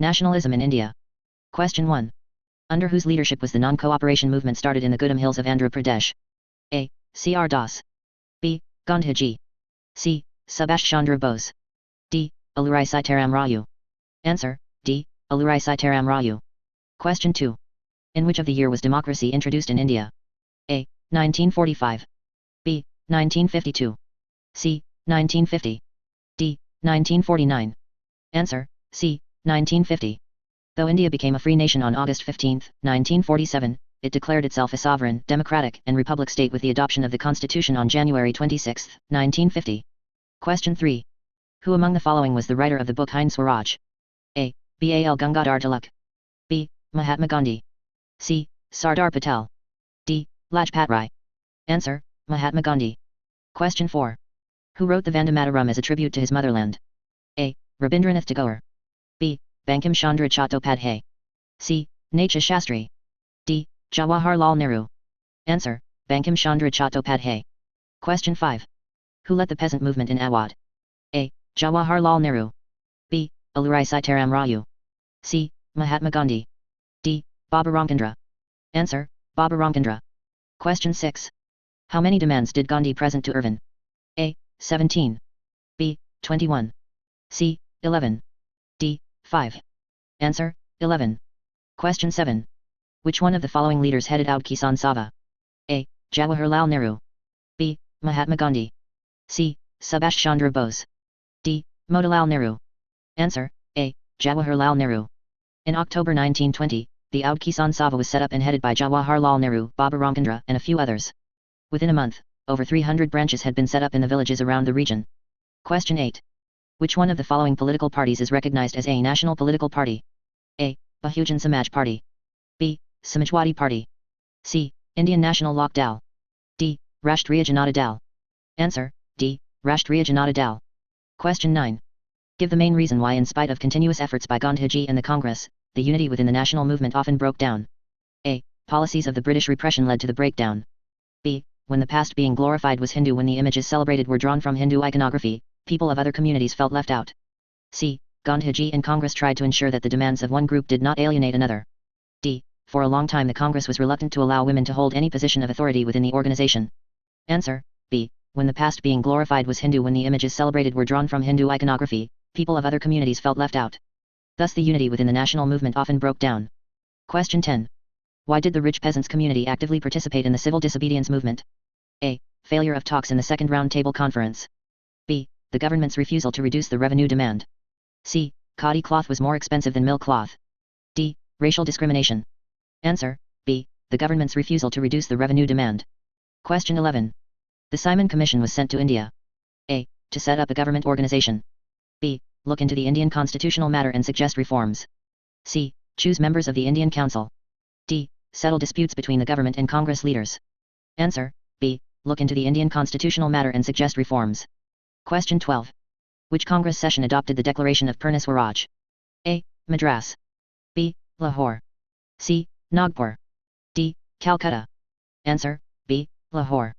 Nationalism in India. Question 1. Under whose leadership was the non-cooperation movement started in the Gudem hills of Andhra Pradesh? A. C.R. Das. B. Gandhiji. C. Subhash Chandra Bose. D. Alluri Sitaram Raju. Answer, D. Alluri Sitaram Raju. Question 2. In which of the year was democracy introduced in India? A. 1945. B. 1952. C. 1950. D. 1949. Answer, C. 1950. Though India became a free nation on August 15, 1947, it declared itself a sovereign, democratic, and republic state with the adoption of the constitution on January 26, 1950. Question 3. Who among the following was the writer of the book Hind Swaraj? A. Bal Gangadhar Tilak. B. Mahatma Gandhi. C. Sardar Patel. D. Lajpat Rai. Answer, Mahatma Gandhi. Question 4. Who wrote the Vande Mataram as a tribute to his motherland? A. Rabindranath Tagore. B. Bankim Chandra Chattopadhyay. C. Natesha Shastri. D. Jawaharlal Nehru. Answer, Bankim Chandra Chattopadhyay. Question 5. Who led the peasant movement in Awadh? A. Jawaharlal Nehru. B. Alluri Sitaram Raju. C. Mahatma Gandhi. D. Babbarangandra. Answer, Babbarangandra. Question 6. How many demands did Gandhi present to Irvin? A. 17. B. 21. C. 11. D. 5. Answer, 11. Question 7. Which one of the following leaders headed Awadh Kisan Sabha? A. Jawaharlal Nehru. B. Mahatma Gandhi. C. Subhash Chandra Bose. D. Motilal Nehru. Answer, A. Jawaharlal Nehru. In October 1920, the Awadh Kisan Sabha was set up and headed by Jawaharlal Nehru, Babbarangandra, and a few others. Within a month, over 300 branches had been set up in the villages around the region. Question 8. Which one of the following political parties is recognized as a national political party? A. Bahujan Samaj Party. B. Samajwadi Party. C. Indian National Lok Dal. D. Rashtriya Janata Dal. Answer, D. Rashtriya Janata Dal. Question 9. Give the main reason why in spite of continuous efforts by Gandhiji and the Congress, the unity within the national movement often broke down. A. Policies of the British repression led to the breakdown. B. When the past being glorified was Hindu, when the images celebrated were drawn from Hindu iconography, people of other communities felt left out. C. Gandhiji and Congress tried to ensure that the demands of one group did not alienate another. D. For a long time the Congress was reluctant to allow women to hold any position of authority within the organization. Answer, B. When the past being glorified was Hindu, when the images celebrated were drawn from Hindu iconography, people of other communities felt left out. Thus the unity within the national movement often broke down. Question 10. Why did the rich peasants community actively participate in the civil disobedience movement? A. Failure of talks in the Second Round Table Conference. B. The government's refusal to reduce the revenue demand. C. Khadi cloth was more expensive than mill cloth. D. Racial discrimination. Answer, B. The government's refusal to reduce the revenue demand. Question 11. The Simon Commission was sent to India. A. To set up a government organization. B. Look into the Indian constitutional matter and suggest reforms. C. Choose members of the Indian Council. D. Settle disputes between the government and Congress leaders. Answer, B. Look into the Indian constitutional matter and suggest reforms. Question 12. Which Congress session adopted the Declaration of Purna Swaraj? A. Madras. B. Lahore. C. Nagpur. D. Calcutta. Answer, B. Lahore.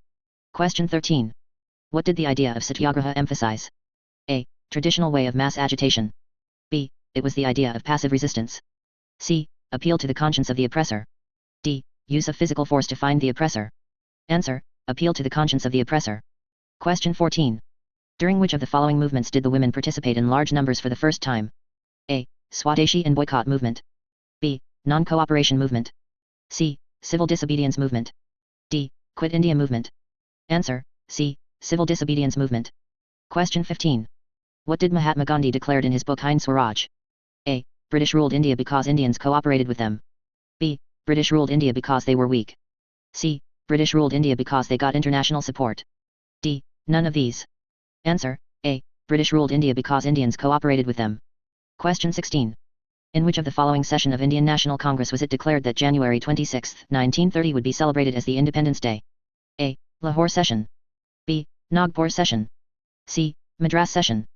Question 13. What did the idea of Satyagraha emphasize? A. Traditional way of mass agitation. B. It was the idea of passive resistance. C. Appeal to the conscience of the oppressor. D. Use of physical force to find the oppressor. Answer, appeal to the conscience of the oppressor. Question 14. During which of the following movements did the women participate in large numbers for the first time? A. Swadeshi and boycott movement. B. Non-cooperation movement. C. Civil disobedience movement. D. Quit India movement. Answer, C. Civil disobedience movement. Question 15. What did Mahatma Gandhi declared in his book Hind Swaraj? A. British ruled India because Indians cooperated with them. B. British ruled India because they were weak. C. British ruled India because they got international support. D. None of these. Answer, A. British ruled India because Indians cooperated with them. Question 16. In which of the following session of Indian National Congress was it declared that January 26, 1930 would be celebrated as the Independence Day? A. Lahore session. B. Nagpur session. C. Madras session.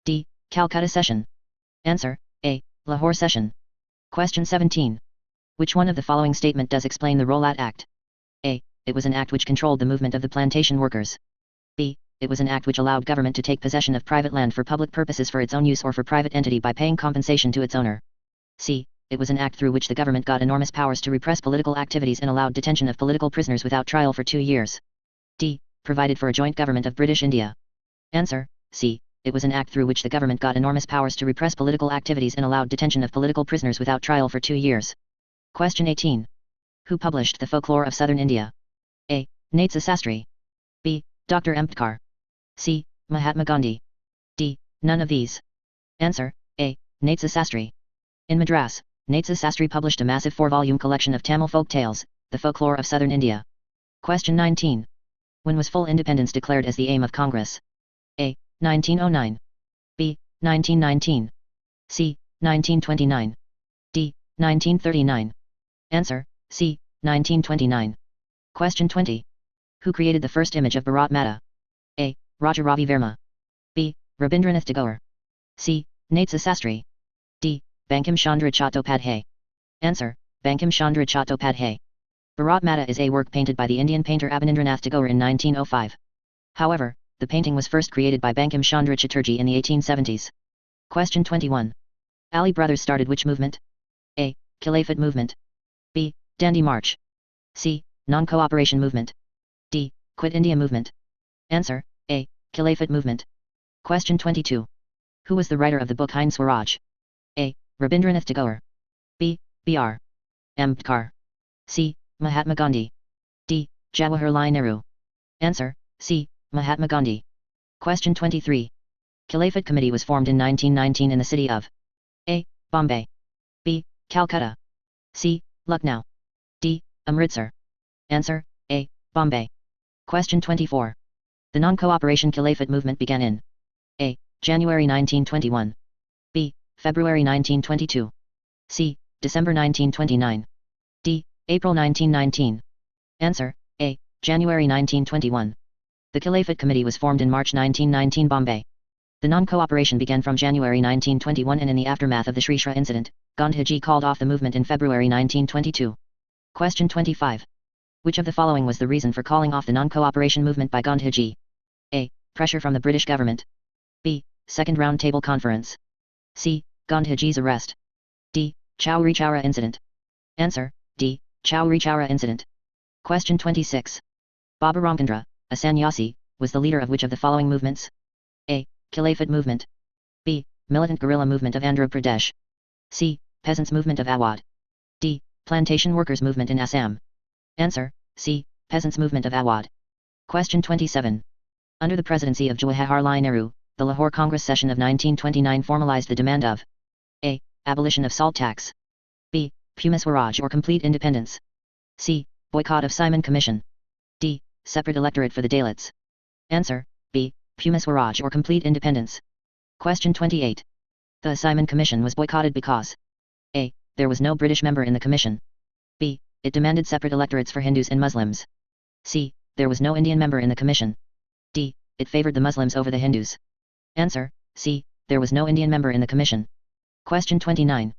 D. Calcutta session. Answer, A. Lahore session. Question 17. Which one of the following statement does explain the Rowlatt Act? A. It was an act which controlled the movement of the plantation workers. B. It was an act which allowed government to take possession of private land for public purposes for its own use or for private entity by paying compensation to its owner. C. It was an act through which the government got enormous powers to repress political activities and allowed detention of political prisoners without trial for 2 years. D. Provided for a joint government of British India. Answer. C. It was an act through which the government got enormous powers to repress political activities and allowed detention of political prisoners without trial for 2 years. Question 18. Who published the folklore of southern India? A. Natesha Shastri. B. Dr. Ambedkar. C. Mahatma Gandhi. D. None of these. Answer. A. Natesha Shastri. In Madras, Natesha Shastri published a massive 4-volume collection of Tamil folk tales, the folklore of southern India. Question 19. When was full independence declared as the aim of Congress? A. 1909. B. 1919. C. 1929. D. 1939. Answer. C. 1929. Question 20. Who created the first image of Bharat Mata? A. Raja Ravi Verma. B. Rabindranath Tagore. C. Natesha Shastri. D. Bankim Chandra Chattopadhyay. Answer. Bankim Chandra Chattopadhyay. Bharat Mata is a work painted by the Indian painter Rabindranath Tagore in 1905. However, the painting was first created by Bankim Chandra Chatterjee in the 1870s. Question 21. Ali brothers started which movement? A. Khilafat movement. B. Dandi March. C. Non-cooperation movement. D. Quit India movement. Answer. A. Khilafat movement. Question 22. Who was the writer of the book Hind Swaraj? A. Rabindranath Tagore. B. B.R. Ambedkar. C. Mahatma Gandhi. D. Jawaharlal Nehru. Answer. C. Mahatma Gandhi. Question 23. Khilafat Committee was formed in 1919 in the city of A. Bombay. B. Calcutta. C. Lucknow. D. Amritsar. Answer. A. Bombay. Question 24. The non-cooperation Khilafat movement began in A. January 1921. B. February 1922. C. December 1929. D. April 1919. Answer. A. January 1921. The Khilafat Committee was formed in March 1919 Bombay. The non-cooperation began from January 1921 and in the aftermath of the Sri Shra incident, Gandhiji called off the movement in February 1922. Question 25. Which of the following was the reason for calling off the non-cooperation movement by Gandhiji? A. Pressure from the British government. B. Second Round Table Conference. C. Gandhiji's arrest. D. Chowri Chowra incident. Answer. D. Chowri Chowra incident. Question 26. Baba Ramchandra, a sannyasi, was the leader of which of the following movements? A. Khilafat movement. B. Militant guerrilla movement of Andhra Pradesh. C. Peasants movement of Awadh. D. Plantation workers movement in Assam. Answer. C. Peasants movement of Awadh. Question 27. Under the presidency of Jawaharlal Nehru, the Lahore Congress session of 1929 formalized the demand of A. Abolition of salt tax. B. Puma Swaraj or complete independence. C. Boycott of Simon Commission. D. Separate electorate for the Dalits. Answer. B. Puma Swaraj or complete independence. Question 28. The Simon Commission was boycotted because A. There was no British member in the commission. B. It demanded separate electorates for Hindus and Muslims. C. There was no Indian member in the commission. D. It favored the Muslims over the Hindus. Answer. C. There was no Indian member in the commission. Question 29.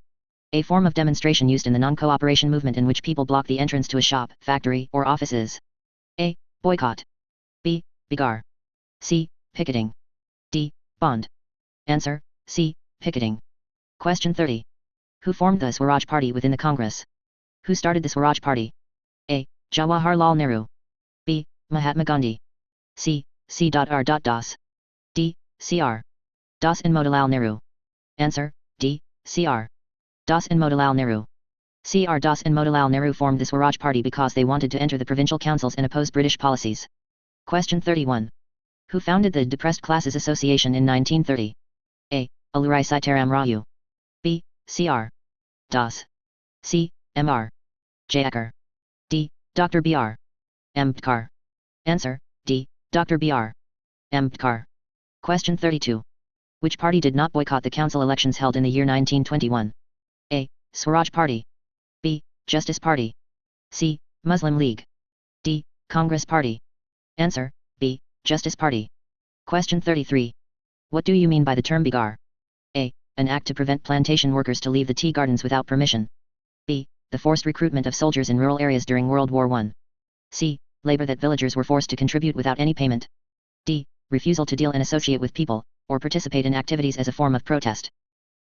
A form of demonstration used in the non-cooperation movement in which people block the entrance to a shop, factory, or office is A. Boycott. B. Bigar. C. Picketing. D. Bond. Answer. C. Picketing. Question 30. Who formed the Swaraj Party within the Congress? Who started the Swaraj Party? A. Jawaharlal Nehru. B. Mahatma Gandhi. C. C.R. Das. D. C.R. Das and Motilal Nehru. Answer. D. C.R. Das and Motilal Nehru. C.R. Das and Motilal Nehru formed the Swaraj Party because they wanted to enter the provincial councils and oppose British policies. Question 31. Who founded the Depressed Classes Association in 1930? A. Alluri Sitaram Raju. B. C.R. Das. C. M.R. Jayakar. D. Dr. B.R. Ambedkar. Answer. D. Dr. B.R. Ambedkar. Question 32. Which party did not boycott the council elections held in the year 1921? A. Swaraj Party. B. Justice Party. C. Muslim League. D. Congress Party. Answer. B. Justice Party. Question 33. What do you mean by the term Bigar? A. An act to prevent plantation workers to leave the tea gardens without permission. B. The forced recruitment of soldiers in rural areas during World War I. C. Labor that villagers were forced to contribute without any payment. D. Refusal to deal and associate with people, or participate in activities as a form of protest.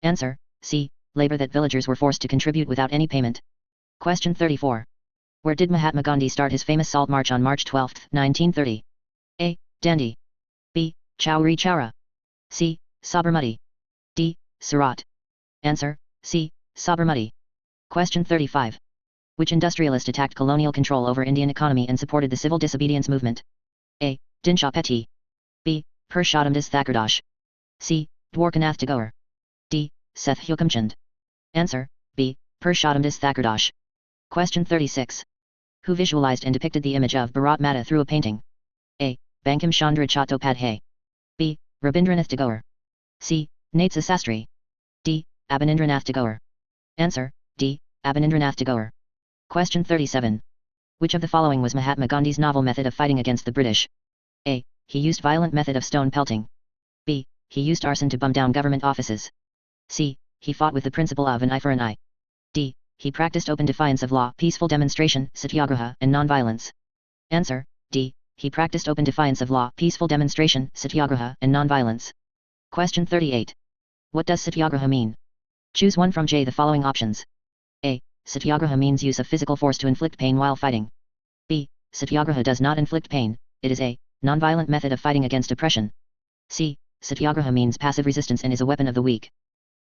Answer. C. labor that villagers were forced to contribute without any payment. Question 34. Where did Mahatma Gandhi start his famous Salt March on March 12, 1930? A. Dandi. B. Chowri Chowra. C. Sabarmati. D. Surat. Answer, C. Sabarmati. Question 35. Which industrialist attacked colonial control over Indian economy and supported the civil disobedience movement? A. Dinshaw Petty. B. Purushottamdas Thakurdas. C. Dwarkanath Tagore. D. Seth Hukamchand. Answer, B. Purushottamdas Thakurdas. Question 36. Who visualized and depicted the image of Bharat Mata through a painting? A. Bankim Chandra Chattopadhyay. B. Rabindranath Tagore. C. Natesha Shastri. D. Abanindranath Tagore. Answer, D. Abanindranath Tagore. Question 37. Which of the following was Mahatma Gandhi's novel method of fighting against the British? A. He used violent method of stone pelting. B. He used arson to bum down government offices. C. He fought with the principle of an eye for an eye. D. He practiced open defiance of law, peaceful demonstration, Satyagraha, and non-violence. Answer, D. He practiced open defiance of law, peaceful demonstration, Satyagraha, and non-violence. Question 38. What does Satyagraha mean? Choose one from J the following options. A. Satyagraha means use of physical force to inflict pain while fighting. B. Satyagraha does not inflict pain, it is a non-violent method of fighting against oppression. C. Satyagraha means passive resistance and is a weapon of the weak.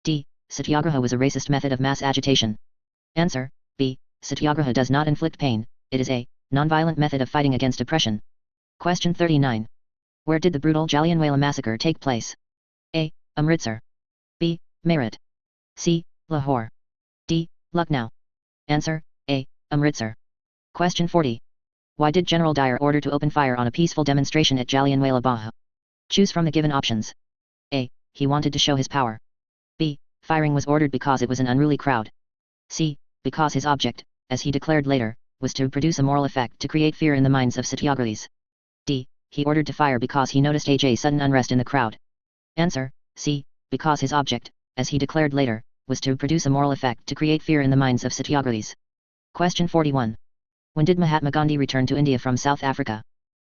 D. Satyagraha was a racist method of mass agitation. Answer, B. Satyagraha does not inflict pain, it is a non-violent method of fighting against oppression. Question 39. Where did the brutal Jallianwala massacre take place? A. Amritsar. B. Meerut. C. Lahore. D. Lucknow. Answer, A. Amritsar. Question 40. Why did General Dyer order to open fire on a peaceful demonstration at Jallianwala Bagh? Choose from the given options. A. He wanted to show his power. B. Firing was ordered because it was an unruly crowd. C. Because his object, as he declared later, was to produce a moral effect to create fear in the minds of Satyagrahis. D. He ordered to fire because he noticed a sudden unrest in the crowd. Answer, C. Because his object, as he declared later, was to produce a moral effect to create fear in the minds of Satyagrahis. Question 41. When did Mahatma Gandhi return to India from South Africa?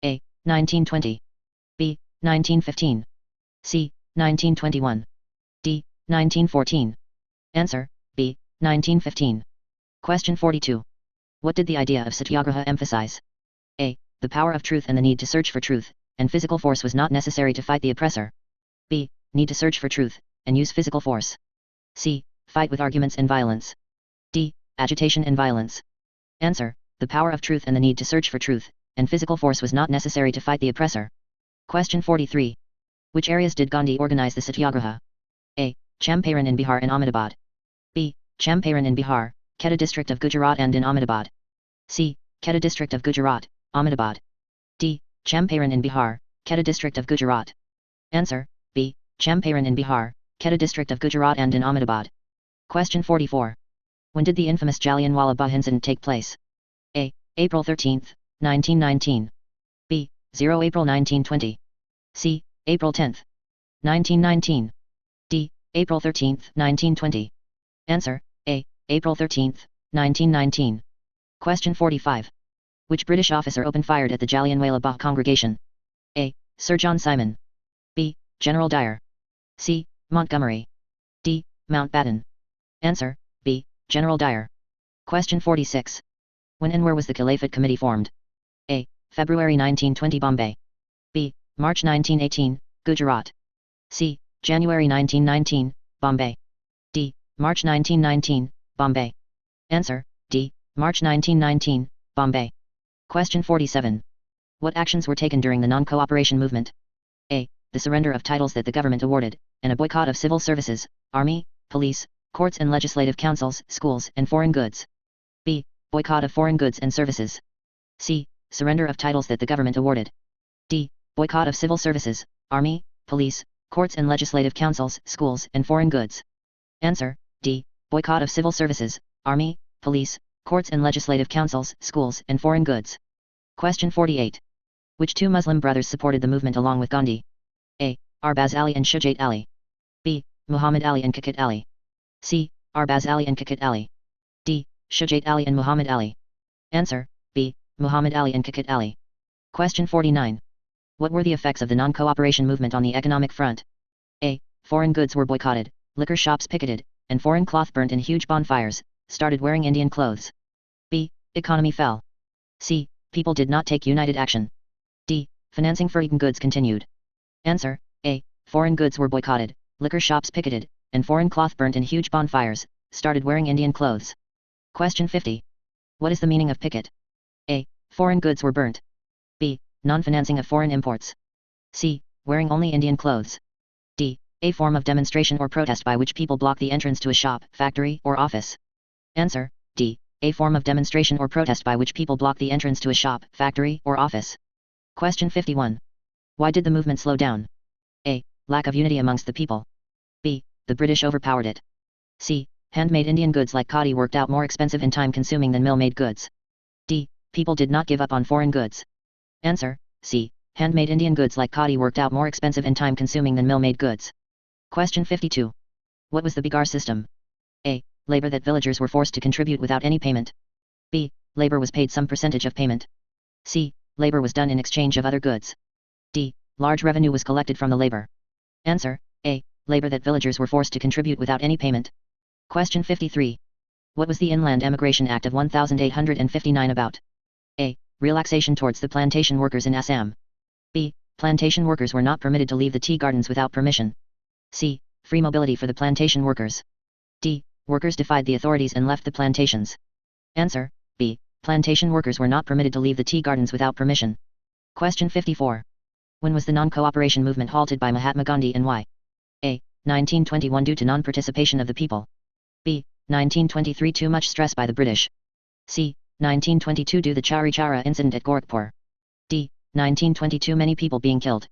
A. 1920. B. 1915. C. 1921. D. 1914. Answer, B. 1915. Question 42. What did the idea of Satyagraha emphasize? A. The power of truth and the need to search for truth, and physical force was not necessary to fight the oppressor. B. Need to search for truth, and use physical force. C. Fight with arguments and violence. D. Agitation and violence. Answer, the power of truth and the need to search for truth, and physical force was not necessary to fight the oppressor. Question 43. Which areas did Gandhi organize the Satyagraha? A. Champaran in Bihar and Ahmedabad. B. Champaran in Bihar, Kedah district of Gujarat and in Ahmedabad. C. Kedah district of Gujarat, Ahmedabad. D. Champaran in Bihar, Kedah district of Gujarat. Answer, B. Champaran in Bihar, Kedah district of Gujarat and in Ahmedabad. Question 44. When did the infamous Jallianwala Bagh incident take place? A. April 13, 1919. B. 0 April 1920. C. April 10, 1919. D. April 13, 1920. Answer, A. April 13, 1919. Question 45. Which British officer opened fire at the Jallianwala Bagh congregation? A. Sir John Simon. B. General Dyer. C. Montgomery. D. Mountbatten. Answer, B. General Dyer. Question 46. When and where was the Caliphate Committee formed? A. February 1920 Bombay. B. March 1918, Gujarat. C. January 1919, Bombay. D. March 1919, Bombay. Answer, D. March 1919, Bombay. Question 47. What actions were taken during the non-cooperation movement? A. The surrender of titles that the government awarded, and a boycott of civil services, army, police, courts and legislative councils, schools, and foreign goods. B. Boycott of foreign goods and services. C. Surrender of titles that the government awarded. D. Boycott of civil services, army, police, courts and legislative councils, schools, and foreign goods. Answer, D. Boycott of civil services, army, police, courts and legislative councils, schools, and foreign goods. Question 48. Which two Muslim brothers supported the movement along with Gandhi? A. Arbaz Ali and Shujat Ali. B. Muhammad Ali and Kakut Ali. C. Arbaz Ali and Kakut Ali. D. Shujat Ali and Muhammad Ali. Answer, B. Muhammad Ali and Kakut Ali. Question 49. What were the effects of the non-cooperation movement on the economic front? A. Foreign goods were boycotted, liquor shops picketed, and foreign cloth burnt in huge bonfires, started wearing Indian clothes. B. Economy fell. C. People did not take united action. D. Financing for Indian goods continued. Answer: A. Foreign goods were boycotted, liquor shops picketed, and foreign cloth burnt in huge bonfires, started wearing Indian clothes. Question 50. What is the meaning of picket? A. Foreign goods were burnt. B. Non-financing of foreign imports. C. Wearing only Indian clothes. D. A form of demonstration or protest by which people block the entrance to a shop, factory, or office. Answer: D. A form of demonstration or protest by which people block the entrance to a shop, factory, or office. Question 51. Why did the movement slow down? A. Lack of unity amongst the people. B. The British overpowered it. C. Handmade Indian goods like khadi worked out more expensive and time-consuming than mill-made goods. D. People did not give up on foreign goods. Answer: C. Handmade Indian goods like khadi worked out more expensive and time-consuming than mill-made goods. Question 52. What was the Bigar system? A. Labor that villagers were forced to contribute without any payment. B. Labor was paid some percentage of payment. C. Labor was done in exchange of other goods. D. Large revenue was collected from the labor. Answer: A. Labor that villagers were forced to contribute without any payment. Question 53. What was the Inland Emigration Act of 1859 about? A. Relaxation towards the plantation workers in Assam. B. Plantation workers were not permitted to leave the tea gardens without permission. C. Free mobility for the plantation workers. D. Workers defied the authorities and left the plantations. Answer: B. Plantation workers were not permitted to leave the tea gardens without permission. Question 54. When was the non-cooperation movement halted by Mahatma Gandhi and why? A. 1921 due to non-participation of the people. B. 1923 too much stress by the British. C. 1922 due to the Chauri Chaura incident at Gorakhpur. D. 1922 many people being killed.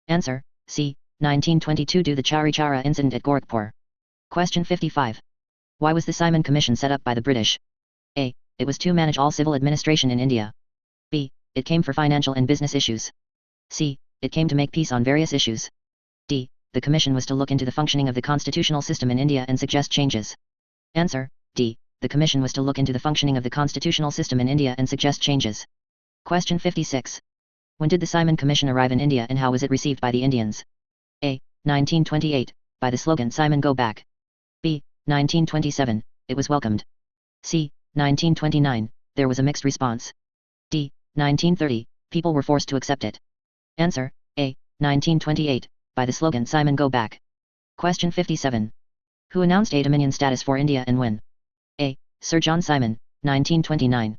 Answer: C. 1922 due to the Chauri Chaura incident at Gorakhpur. Question 55. Why was the Simon Commission set up by the British? A. It was to manage all civil administration in India. B. It came for financial and business issues. C. It came to make peace on various issues. D. The commission was to look into the functioning of the constitutional system in India and suggest changes. Answer: D. The commission was to look into the functioning of the constitutional system in India and suggest changes. Question 56. When did the Simon Commission arrive in India and how was it received by the Indians? A. 1928, by the slogan Simon Go Back. B. 1927, it was welcomed. C. 1929, there was a mixed response. D. 1930, people were forced to accept it. Answer: A. 1928, by the slogan Simon Go Back. Question 57. Who announced a Dominion status for India and when? A. Sir John Simon, 1929.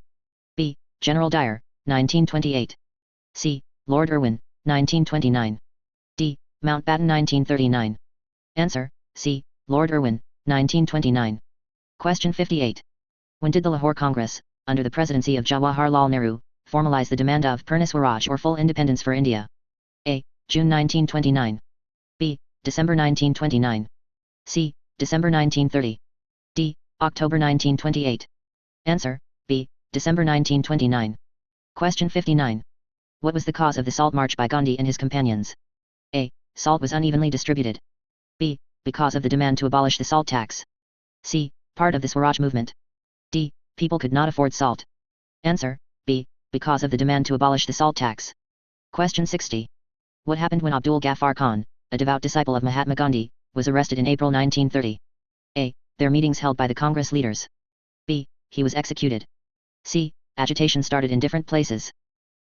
B. General Dyer, 1928. C. Lord Irwin, 1929. D. Mountbatten 1939. Answer: C. Lord Irwin, 1929. Question 58. When did the Lahore Congress, under the presidency of Jawaharlal Nehru, formalize the demand of Purna Swaraj or full independence for India? A. June 1929. B. December 1929. C. December 1930. D. October 1928. Answer: B. December 1929. Question 59. What was the cause of the Salt March by Gandhi and his companions? A. Salt was unevenly distributed. B. Because of the demand to abolish the salt tax. C. Part of the Swaraj movement. D. People could not afford salt. Answer: B. Because of the demand to abolish the salt tax. Question 60. What happened when Abdul Ghaffar Khan, a devout disciple of Mahatma Gandhi, was arrested in April 1930? A. Their meetings held by the Congress leaders. B. He was executed. C. Agitation started in different places.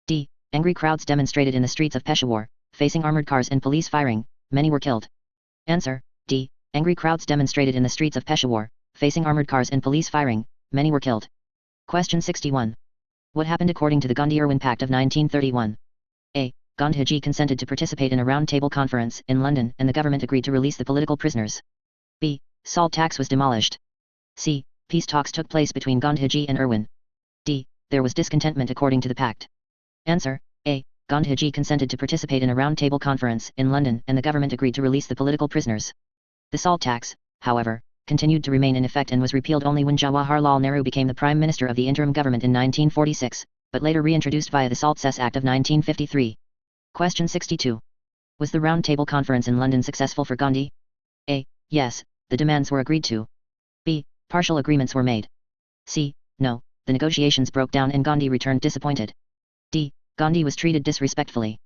D. Angry crowds demonstrated in the streets of Peshawar, facing armored cars and police firing, many were killed. Answer: D. Angry crowds demonstrated in the streets of Peshawar, facing armored cars and police firing, many were killed. Question 61. What happened according to the Gandhi-Irwin Pact of 1931? A. Gandhiji consented to participate in a round-table conference in London and the government agreed to release the political prisoners. B. Salt tax was demolished. C. Peace talks took place between Gandhiji and Irwin. D. There was discontentment according to the pact. Answer: A. Gandhiji consented to participate in a round-table conference in London and the government agreed to release the political prisoners. The salt tax, however, continued to remain in effect and was repealed only when Jawaharlal Nehru became the Prime Minister of the interim government in 1946, but later reintroduced via the Salt Cess Act of 1953. Question 62. Was the Round Table Conference in London successful for Gandhi? A. Yes, the demands were agreed to. B. Partial agreements were made. C. No, the negotiations broke down and Gandhi returned disappointed. D. Gandhi was treated disrespectfully.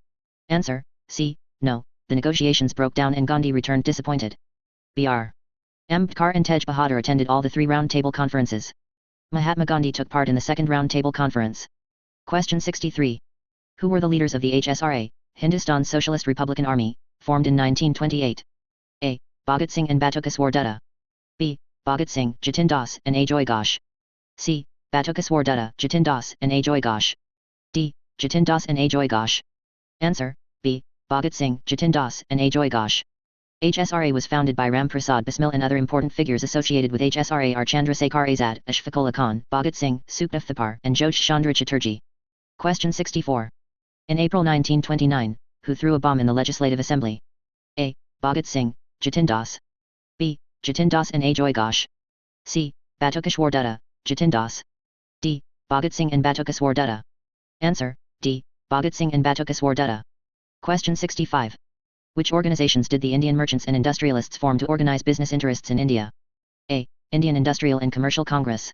Answer: C. No, the negotiations broke down and Gandhi returned disappointed. Br. Ambedkar and Tej Bahadur attended all the 3 round table conferences. Mahatma Gandhi took part in the 2nd round table conference. Question 63. Who were the leaders of the HSRA, Hindustan Socialist Republican Army, formed in 1928? A. Bhagat Singh and Batuka Dutta. B. Bhagat Singh, Jatin Das and Ajoy Ghosh. C. Batuka Dutta, Jatin Das and Ajoy Ghosh. D. Jatin Das and Ajoy Ghosh. Answer, B. Bhagat Singh, Jatin Das and Ajoy Ghosh. HSRA was founded by Ram Prasad Bismil, and other important figures associated with HSRA are Chandrasekhar Azad, Ashfaq Ullah Khan, Bhagat Singh, Sukhdev Thapar and Jyotish Chandra Chatterjee. Question 64. In April 1929, who threw a bomb in the Legislative Assembly? A. Bhagat Singh, Jatin Das. B. Jatin Das and Ajoy Ghosh. C. Batuka Dutta, Jatin Das. D. Bhagat Singh and Batuka Dutta. Answer, D. Bhagat Singh and Batuka Dutta. Question 65. Which organizations did the Indian merchants and industrialists form to organize business interests in India? A. Indian Industrial and Commercial Congress.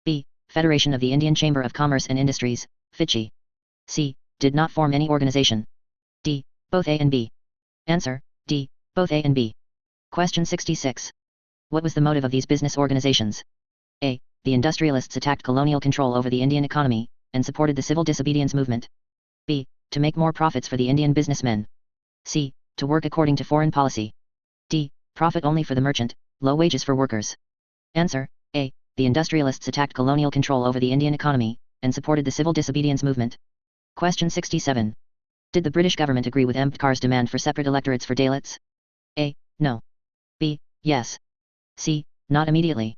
B. Federation of the Indian Chamber of Commerce and Industries, FICCI. C. Did not form any organization. D. Both A and B. Answer, D. Both A and B. Question 66. What was the motive of these business organizations? A. The industrialists attacked colonial control over the Indian economy, and supported the civil disobedience movement. B. To make more profits for the Indian businessmen. C. To work according to foreign policy. D. Profit only for the merchant, low wages for workers. Answer, A. The industrialists attacked colonial control over the Indian economy, and supported the civil disobedience movement. Question 67. Did the British government agree with Ambedkar's demand for separate electorates for Dalits? A. No. B. Yes. C. Not immediately.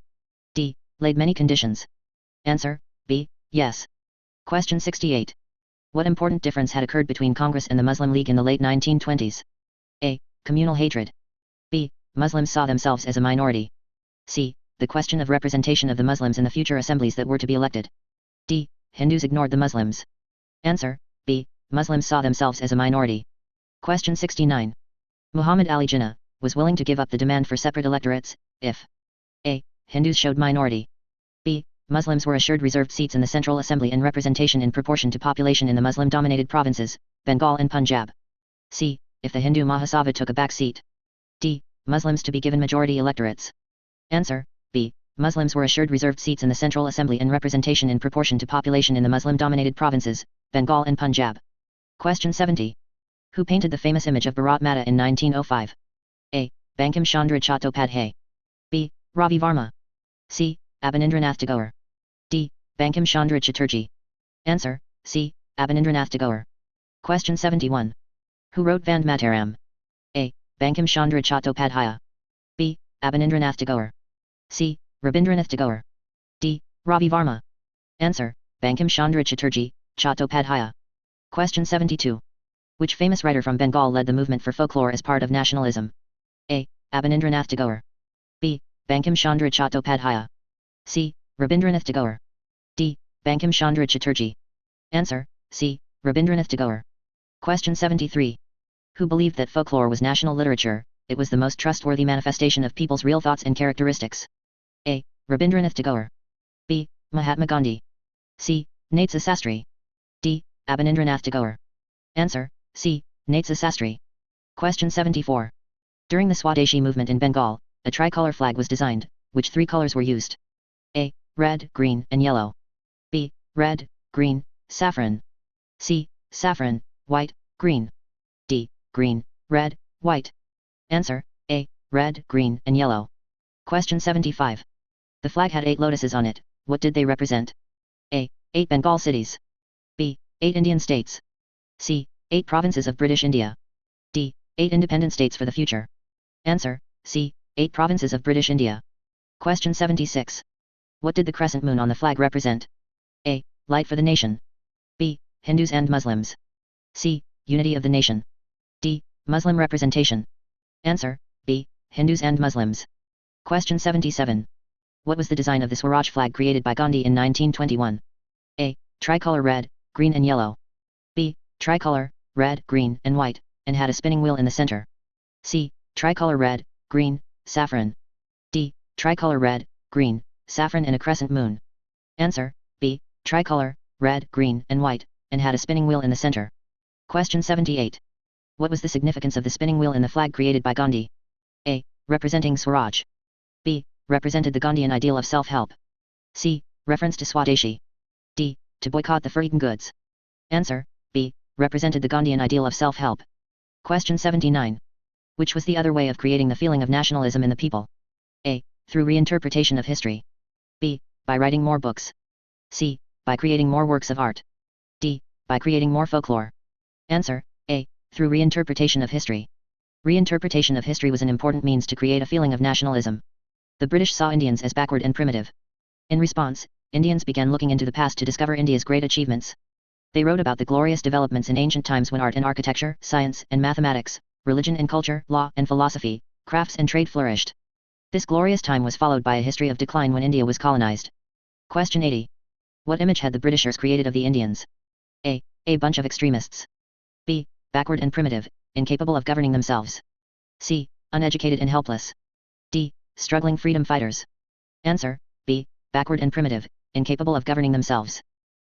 D. Laid many conditions. Answer, B. Yes. Question 68. What important difference had occurred between Congress and the Muslim League in the late 1920s? A. Communal hatred. B. Muslims saw themselves as a minority. C. The question of representation of the Muslims in the future assemblies that were to be elected. D. Hindus ignored the Muslims. Answer, B. Muslims saw themselves as a minority. Question 69. Muhammad Ali Jinnah was willing to give up the demand for separate electorates, if A. Hindus showed minority. B. Muslims were assured reserved seats in the Central Assembly and representation in proportion to population in the Muslim-dominated provinces, Bengal and Punjab. C. If the Hindu Mahasabha took a back seat. D. Muslims to be given majority electorates. Answer, B. Muslims were assured reserved seats in the Central Assembly and representation in proportion to population in the Muslim-dominated provinces, Bengal and Punjab. Question 70. Who painted the famous image of Bharat Mata in 1905? A. Bankim Chandra Chattopadhyay. B. Ravi Varma. C. Rabindranath Tagore. D. Bankim Chandra Chatterjee. Answer, C. Rabindranath Tagore. Question 71. Who wrote Vande Mataram? A. Bankim Chandra Chattopadhyay. B. Rabindranath Tagore. C. Rabindranath Tagore. D. Ravi Varma. Answer, Bankim Chandra Chatterjee, Chattopadhyay. Question 72. Which famous writer from Bengal led the movement for folklore as part of nationalism? A. Rabindranath Tagore. B. Bankim Chandra Chattopadhyay. C. Rabindranath Tagore. D. Bankim Chandra Chatterjee. Answer, C. Rabindranath Tagore. Question 73. Who believed that folklore was national literature? It was the most trustworthy manifestation of people's real thoughts and characteristics. A. Rabindranath Tagore. B. Mahatma Gandhi. C. Natesha Shastri. D. Rabindranath Tagore. Answer, C. Natesha Shastri. Question 74. During the Swadeshi movement in Bengal, a tricolor flag was designed. Which 3 colors were used? A. Red, green, and yellow. B. Red, green, saffron. C. Saffron, white, green. D. Green, red, white. Answer, A. Red, green, and yellow. Question 75. The flag had 8 lotuses on it. What did they represent? A. 8 Bengal cities. B. 8 Indian states. C. 8 provinces of British India. D. 8 independent states for the future. Answer, C. 8 provinces of British India. Question 76. What did the crescent moon on the flag represent? A. Light for the nation. B. Hindus and Muslims. C. Unity of the nation. D. Muslim representation. Answer, B. Hindus and Muslims. Question 77. What was the design of the Swaraj flag created by Gandhi in 1921? A. Tricolor red, green and yellow. B. Tricolor, red, green and white, and had a spinning wheel in the center. C. Tricolor red, green, saffron. D. Tricolor red, green, saffron and a crescent moon. Answer, B. Tricolor, red, green and white, and had a spinning wheel in the center. Question 78. What was the significance of the spinning wheel in the flag created by Gandhi? A. Representing Swaraj. represented the Gandhian ideal of self-help. C. Reference to Swadeshi. D. To boycott the foreign goods. Answer, B. Represented the Gandhian ideal of self-help. Question 79. Which was the other way of creating the feeling of nationalism in the people? A. Through reinterpretation of history. B. By writing more books. C. By creating more works of art. D. By creating more folklore. Answer, A. Through reinterpretation of history. Reinterpretation of history was an important means to create a feeling of nationalism. The British saw Indians as backward and primitive. In response, Indians began looking into the past to discover India's great achievements. They wrote about the glorious developments in ancient times when art and architecture, science and mathematics, religion and culture, law and philosophy, crafts and trade flourished. This glorious time was followed by a history of decline when India was colonized. Question 80. What image had the Britishers created of the Indians? A. A bunch of extremists. B. Backward and primitive, incapable of governing themselves. C. Uneducated and helpless. D. Struggling freedom fighters. Answer, B. Backward and primitive, incapable of governing themselves.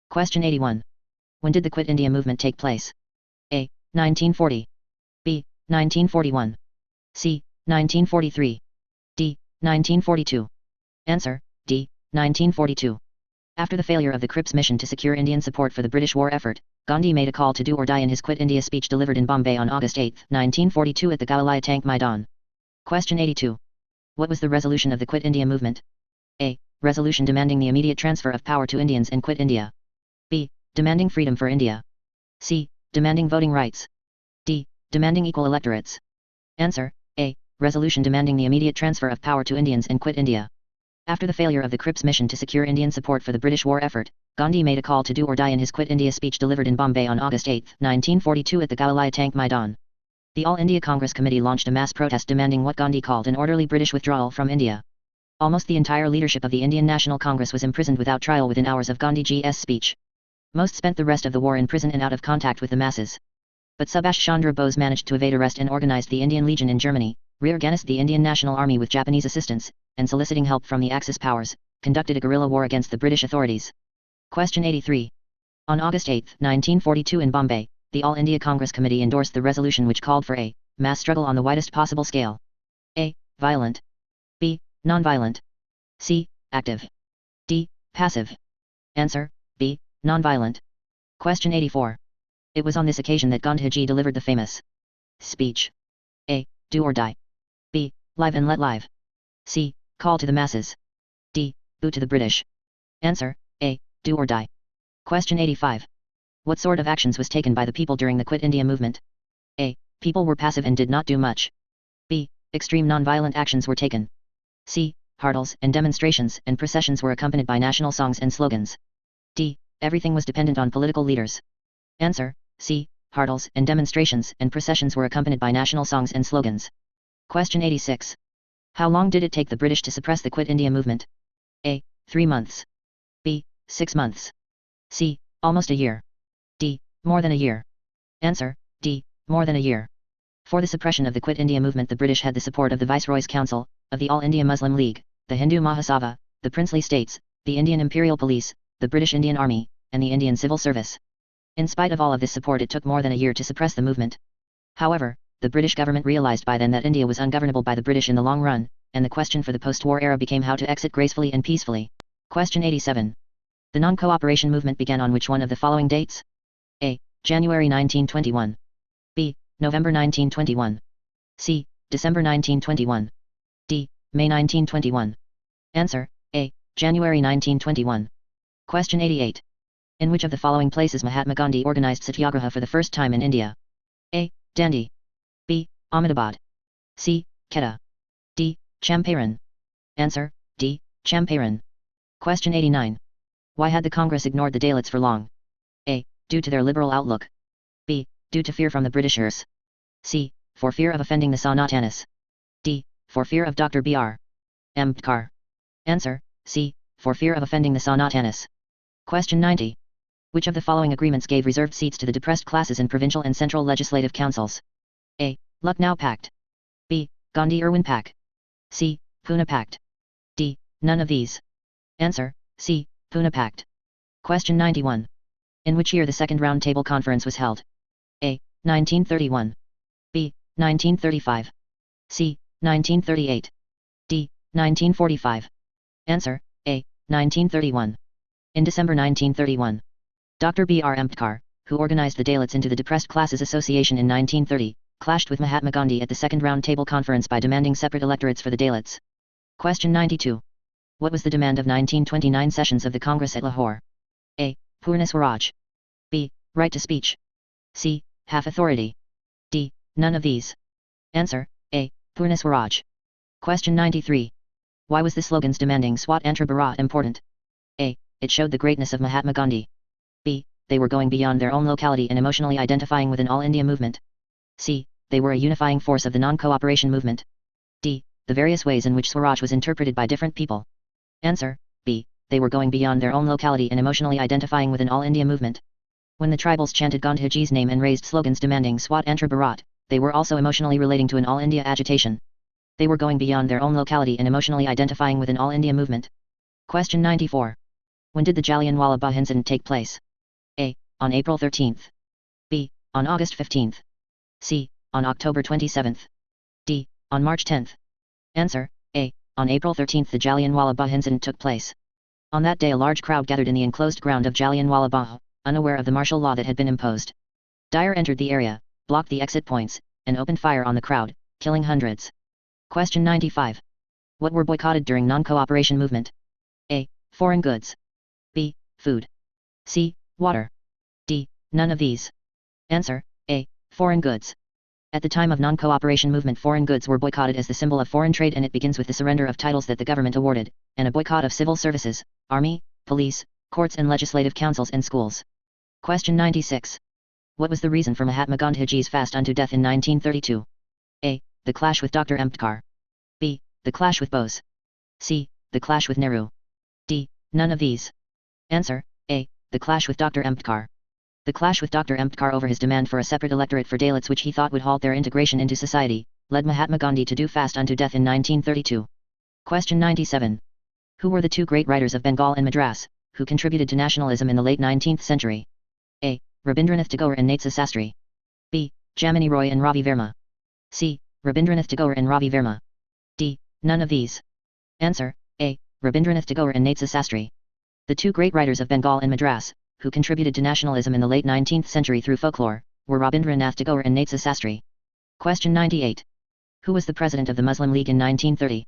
Question 81. When did the Quit India movement take place? A. 1940. B. 1941. C. 1943. D. 1942. Answer, D. 1942. After the failure of the Cripps mission to secure Indian support for the British war effort, Gandhi made a call to do or die in his Quit India speech delivered in Bombay on August 8, 1942 at the Galilaya Tank Maidan. Question 82. What was the resolution of the Quit India movement? A. Resolution demanding the immediate transfer of power to Indians and quit India. B. Demanding freedom for India. C. Demanding voting rights. D. Demanding equal electorates. Answer, A. Resolution demanding the immediate transfer of power to Indians and quit India. After the failure of the Cripps mission to secure Indian support for the British war effort, Gandhi made a call to do or die in his Quit India speech delivered in Bombay on August 8, 1942 at the Galilaya Tank Maidan. The All India Congress Committee launched a mass protest demanding what Gandhi called an orderly British withdrawal from India. Almost the entire leadership of the Indian National Congress was imprisoned without trial within hours of Gandhiji's speech. Most spent the rest of the war in prison and out of contact with the masses. But Subhash Chandra Bose managed to evade arrest and organized the Indian Legion in Germany, reorganized the Indian National Army with Japanese assistance, and soliciting help from the Axis powers, conducted a guerrilla war against the British authorities. Question 83. On August 8, 1942 in Bombay, the All India Congress Committee endorsed the resolution which called for a mass struggle on the widest possible scale. A. Violent. B. Non-violent. C. Active. D. Passive. Answer, B. Non-violent. Question 84. It was on this occasion that Gandhiji delivered the famous speech. A. Do or die. B. Live and let live. C. Call to the masses. D. Boo to the British. Answer, A. Do or die. Question 85. What sort of actions was taken by the people during the Quit India movement? A. People were passive and did not do much. B. Extreme non-violent actions were taken. C. Hurdles and demonstrations and processions were accompanied by national songs and slogans. D. Everything was dependent on political leaders. Answer, C. Hurdles and demonstrations and processions were accompanied by national songs and slogans. Question 86. How long did it take the British to suppress the Quit India movement? A. 3 months. B. 6 months. C. Almost a year. D. More than a year. Answer, D. More than a year. For the suppression of the Quit India movement the British had the support of the Viceroy's Council, of the All India Muslim League, the Hindu Mahasabha, the Princely States, the Indian Imperial Police, the British Indian Army, and the Indian Civil Service. In spite of all of this support it took more than a year to suppress the movement. However, the British government realized by then that India was ungovernable by the British in the long run, and the question for the post-war era became how to exit gracefully and peacefully. Question 87. The non-cooperation movement began on which one of the following dates? A. January 1921. B. November 1921. C. December 1921. D. May 1921. Answer, A. January 1921. Question 88. In which of the following places Mahatma Gandhi organized Satyagraha for the first time in India? A. Dandi. B. Ahmedabad. C. Quetta. D. Champaran. Answer, D. Champaran. Question 89. Why had the Congress ignored the Dalits for long? A. Due to their liberal outlook. B. Due to fear from the Britishers. C. For fear of offending the Sanatanis. D. For fear of Dr. B.R. Ambedkar. Answer, C. For fear of offending the Sanatanis. Question 90. Which of the following agreements gave reserved seats to the depressed classes in provincial and central legislative councils? A. Lucknow Pact. B. Gandhi-Irwin Pact. C. Pune Pact. D. None of these. Answer, C. Pune Pact. Question 91. In which year the Second Round Table Conference was held? A. 1931. B. 1935. C. 1938. D. 1945. Answer, A. 1931. In December 1931, Dr. B.R. Ambedkar, who organized the Dalits into the Depressed Classes Association in 1930, clashed with Mahatma Gandhi at the Second Round Table Conference by demanding separate electorates for the Dalits. Question 92. What was the demand of 1929 sessions of the Congress at Lahore? A. Purna Swaraj. B. Right to speech. C. Half authority. D. None of these. Answer, A. Purna Swaraj. Question 93. Why was the slogans demanding Swatantra Bharat important? A. It showed the greatness of Mahatma Gandhi. B. They were going beyond their own locality and emotionally identifying with an all-India movement. C. They were a unifying force of the non-cooperation movement. D. The various ways in which Swaraj was interpreted by different people. Answer, B. They were going beyond their own locality and emotionally identifying with an all-India movement. When the tribals chanted Gandhiji's name and raised slogans demanding Swatantra Bharat, they were also emotionally relating to an all-India agitation. They were going beyond their own locality and emotionally identifying with an all-India movement. Question 94. When did the Jallianwala Bagh incident take place? A. On April 13th. B. On August 15th. C. On October 27th. D. On March 10th. Answer, A. On April 13th the Jallianwala Bagh incident took place. On that day a large crowd gathered in the enclosed ground of Jallianwala Bagh, unaware of the martial law that had been imposed. Dyer entered the area, blocked the exit points, and opened fire on the crowd, killing hundreds. Question 95. What were boycotted during non-cooperation movement? A. Foreign goods. B. Food. C. Water. D. None of these. Answer, A. Foreign goods. At the time of non-cooperation movement foreign goods were boycotted as the symbol of foreign trade, and it begins with the surrender of titles that the government awarded, and a boycott of civil services, army, police, courts and legislative councils and schools. Question 96. What was the reason for Mahatma Gandhiji's fast unto death in 1932? A. The clash with Dr. Ambedkar. B. The clash with Bose. C. The clash with Nehru. D. None of these. Answer, A. The clash with Dr. Ambedkar. The clash with Dr. Ambedkar over his demand for a separate electorate for Dalits, which he thought would halt their integration into society, led Mahatma Gandhi to do fast unto death in 1932. Question 97. Who were the two great writers of Bengal and Madras, who contributed to nationalism in the late 19th century? A. Rabindranath Tagore and Natesha Shastri. B. Jamini Roy and Ravi Verma. C. Rabindranath Tagore and Ravi Verma. D. None of these. Answer, A. Rabindranath Tagore and Natesha Shastri. The two great writers of Bengal and Madras, who contributed to nationalism in the late 19th century through folklore, were Rabindranath Tagore and Natesha Shastri. Question 98. Who was the president of the Muslim League in 1930?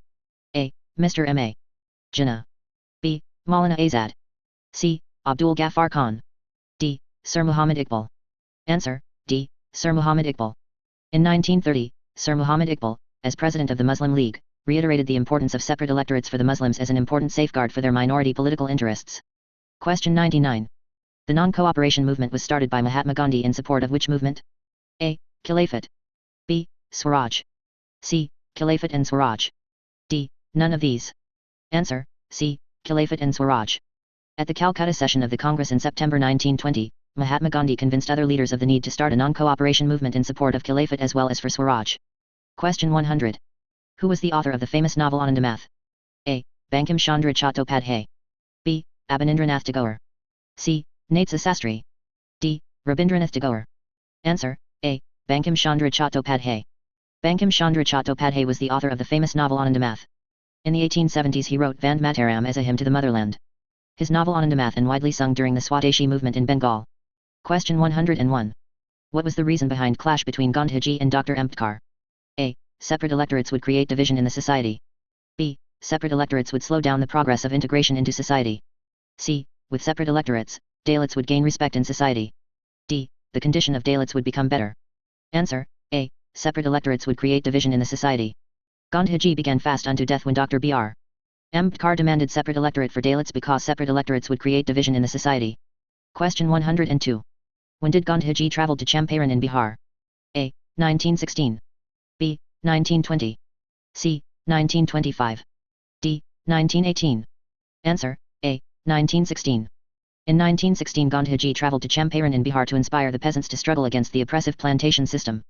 A. Mr. M.A. Jinnah. B. Maulana Azad. C. Abdul Ghaffar Khan. D. Sir Muhammad Iqbal. Answer, D. Sir Muhammad Iqbal. In 1930, Sir Muhammad Iqbal, as president of the Muslim League, reiterated the importance of separate electorates for the Muslims as an important safeguard for their minority political interests. Question 99. The non-cooperation movement was started by Mahatma Gandhi in support of which movement? A. Khilafat. B. Swaraj. C. Khilafat and Swaraj. D. None of these. Answer, C. Khilafat and Swaraj. At the Calcutta session of the Congress in September 1920, Mahatma Gandhi convinced other leaders of the need to start a non-cooperation movement in support of Khilafat as well as for Swaraj. Question 100. Who was the author of the famous novel Anandamath? A. Bankim Chandra Chattopadhyay. B. Abanindranath Tagore. C. Natesha Shastri. D. Rabindranath Tagore. Answer, A. Bankim Chandra Chattopadhyay. Bankim Chandra Chattopadhyay was the author of the famous novel Anandamath. In the 1870s he wrote Vande Mataram as a hymn to the motherland. His novel Anandamath and widely sung during the Swadeshi movement in Bengal. Question 101. What was the reason behind clash between Gandhiji and Dr. Ambedkar? A. Separate electorates would create division in the society. B. Separate electorates would slow down the progress of integration into society. C. With separate electorates, Dalits would gain respect in society. D. The condition of Dalits would become better. Answer, A. Separate electorates would create division in the society. Gandhiji began fast unto death when Dr. B.R. Ambedkar demanded separate electorate for Dalits because separate electorates would create division in the society. Question 102. When did Gandhiji travel to Champaran in Bihar? A. 1916. B. 1920. C. 1925. D. 1918. Answer, A. 1916. In 1916 Gandhiji traveled to Champaran in Bihar to inspire the peasants to struggle against the oppressive plantation system.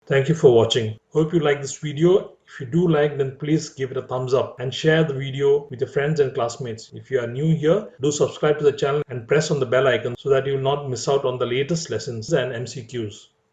Thank you for watching. Hope you like this video. If you do like, then please give it a thumbs up and share the video with your friends and classmates. If you are new here, do subscribe to the channel and press on the bell icon so that you will not miss out on the latest lessons and MCQs.